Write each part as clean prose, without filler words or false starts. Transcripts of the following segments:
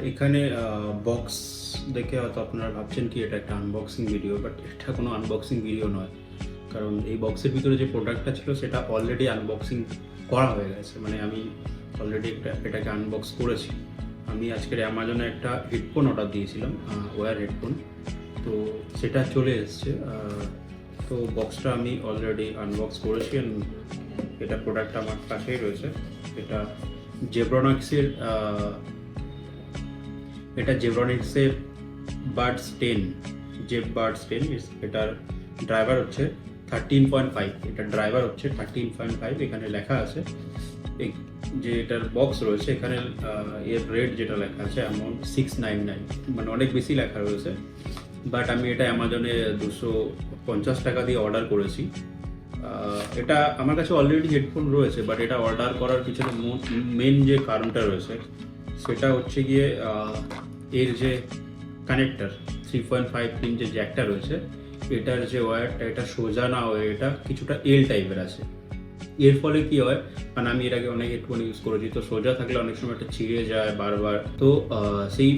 এখানে বক্স দেখে হয়তো আপনারা ভাবছেন কি এটা একটা আনবক্সিং ভিডিও, বাট এটা কোনো আনবক্সিং ভিডিও নয়। কারণ এই বক্সের ভিতরে যে প্রোডাক্টটা ছিল সেটা অলরেডি আনবক্সিং করা হয়ে গেছে, মানে আমি অলরেডি এটাকে আনবক্স করেছি। আমি আজকের অ্যামাজনে একটা হেডফোন অর্ডার দিয়েছিলাম, ওয়্যার হেডফোন, তো সেটা চলে এসছে। তো বক্সটা আমি অলরেডি আনবক্স করেছি, এটা প্রোডাক্টটা আমার কাছেই রয়েছে। এটা জেব্রনিক্সের বাডস 10, জেব বাডস 10। এটার ড্রাইভার হচ্ছে 13.5, এটার ড্রাইভার হচ্ছে 13.5। এখানে লেখা আছে যে এটার বক্স রয়েছে, এখানে এর রেট যেটা লেখা আছে অ্যামাউন্ট 699, মানে অনেক বেশি লেখা রয়েছে। বাট আমি এটা অ্যামাজনে 250 টাকা দিয়ে অর্ডার করেছি। এটা আমার কাছে অলরেডি হেডফোন রয়েছে, বাট এটা অর্ডার করার পিছনে মেন যে কারণটা রয়েছে সেটা হচ্ছে গিয়ে এর যে কানেক্টার 3.5 পিন যে জ্যাকটা রয়েছে, এটার যে ওয়্যারটা এটা সোজা না হয়ে এটা কিছুটা এল টাইপের আছে। এর ফলে কি হয়, মানে আমি এর আগে অনেক হেডফোন ইউজ করেছি, তো সোজা থাকলে অনেক সময় এটা ছিঁড়ে যায় বারবার। তো সেই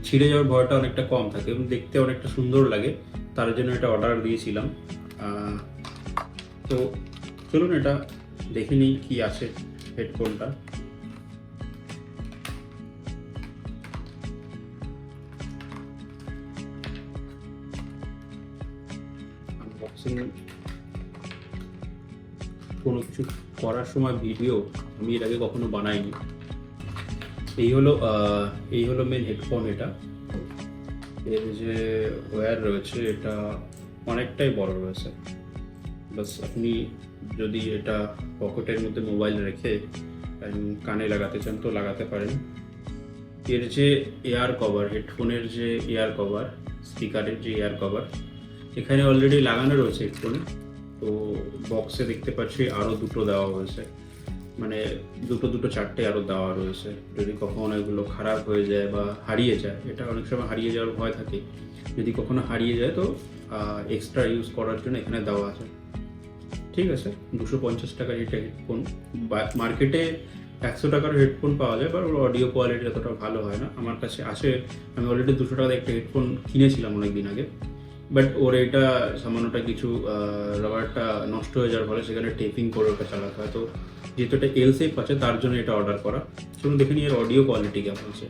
ছিঁড়ে যাওয়ার ভয়টা অনেকটা কম থাকে এবং দেখতে অনেকটা সুন্দর লাগে, তার জন্য এটা অর্ডার দিয়েছিলাম। তো চলুন এটা দেখে নিই কি আছে হেডফোনটা। আনবক্সিং কোনো কিছু করার সময় ভিডিও আমি এর আগে কখনো বানাইনি। এই হলো মেন হেডফোন। এটা এর যে ওয়্যার রয়েছে এটা অনেকটাই বড় রয়েছে। বাস আপনি যদি এটা পকেটের মধ্যে মোবাইল রেখে কানে লাগাতে চান তো লাগাতে পারেন। এর যে এয়ার কভার, হেডফোনের যে এয়ার কভার, স্পিকারের যে এয়ার কভার এখানে অলরেডি লাগানো রয়েছে হেডফোনে। তো বক্সে দেখতে পাচ্ছি আরও দুটো দেওয়া হয়েছে, মানে দুটো চারটে আরও দেওয়া রয়েছে। যদি কখনো এগুলো খারাপ হয়ে যায় বা হারিয়ে যায়, এটা অনেক সময় হারিয়ে যাওয়ার ভয় থাকে, যদি কখনো হারিয়ে যায় তো এক্সট্রা ইউজ করার জন্য এখানে দেওয়া আছে। ঠিক আছে, 250 টাকার এটা হেডফোন। মার্কেটে 100 টাকার হেডফোন পাওয়া যায়, বাট ওর অডিও কোয়ালিটি এতটা ভালো হয় না। আমার কাছে আসে, আমি অলরেডি 200 টাকার একটা হেডফোন কিনেছিলাম অনেক দিন আগে, বাট ওর এটা সামান্যটা কিছু রাবারটা নষ্ট হয়ে যাওয়ার ফলে সেখানে টেপিং করে ওটা চালাতে হয়। তো যেহেতু এটা এল শেপ আছে তার জন্য এটা অর্ডার করা। চলুন দেখে নিই এর অডিও কোয়ালিটি কেমন আছে।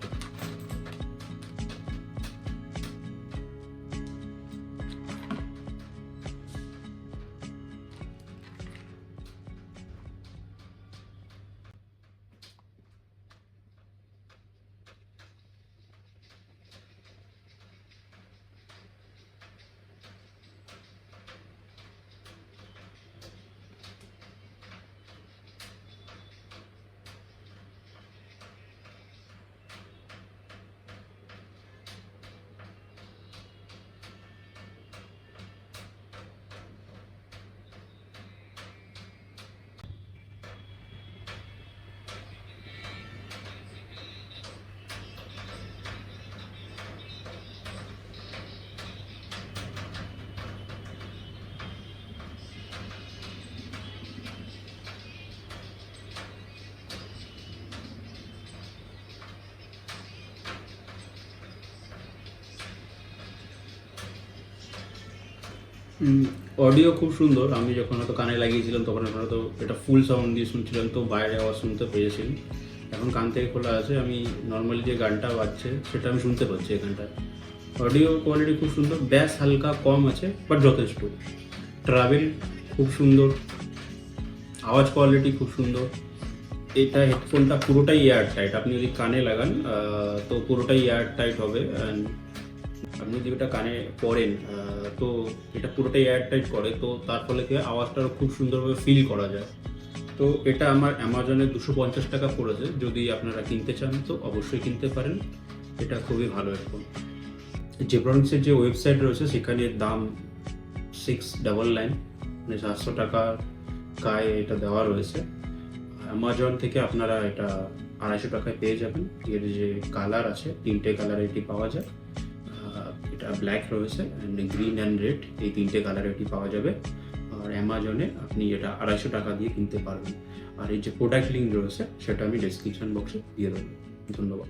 অডিও খুব সুন্দর। আমি যখন হয়তো কানে লাগিয়েছিলাম তখন হয়তো এটা ফুল সাউন্ড দিয়ে শুনছিলাম, তো বাইরে আওয়াজ শুনতে পেয়েছিলাম। এখন কান থেকে খোলা আছে, আমি নর্মালি যে গানটা বাজছে সেটা আমি শুনতে পাচ্ছি এখানটায়। অডিও কোয়ালিটি খুব সুন্দর, ব্যাস হালকা কম আছে বাট যথেষ্ট। ট্রাভেল খুব সুন্দর, আওয়াজ কোয়ালিটি খুব সুন্দর। এটা হেডফোনটা পুরোটাই এয়ার টাইট, আপনি যদি কানে লাগান তো পুরোটাই এয়ার টাইট হবে। অ্যান্ড আপনি যদি ওটা কানে পড়েন তো এটা পুরোটাই এয়ার টাইট করে, তো তার ফলে কি আওয়াজটা খুব সুন্দরভাবে ফিল করা যায়। তো এটা আমার অ্যামাজনে 250 টাকা পড়েছে। যদি আপনারা কিনতে চান তো অবশ্যই কিনতে পারেন, এটা খুবই ভালো হেডফোন। জেব্রনিক্সের যে ওয়েবসাইট রয়েছে সেখানে দাম 699, মানে 700 টাকা গায়ে এটা দেওয়া রয়েছে। অ্যামাজন থেকে আপনারা এটা 250 টাকায় পেয়ে যাবেন। এর যে কালার আছে 3টে কালার এটি পাওয়া যায়। এটা ব্ল্যাক রয়েছে, অ্যান্ড গ্রিন অ্যান্ড রেড, এই 3টে কালার এটি পাওয়া যাবে। আর অ্যামাজনে আপনি এটা 250 টাকা দিয়ে কিনতে পারবেন। আর এই যে প্রোডাক্ট লিঙ্ক রয়েছে সেটা আমি ডেসক্রিপশন বক্সে দিয়ে দেবো। ধন্যবাদ।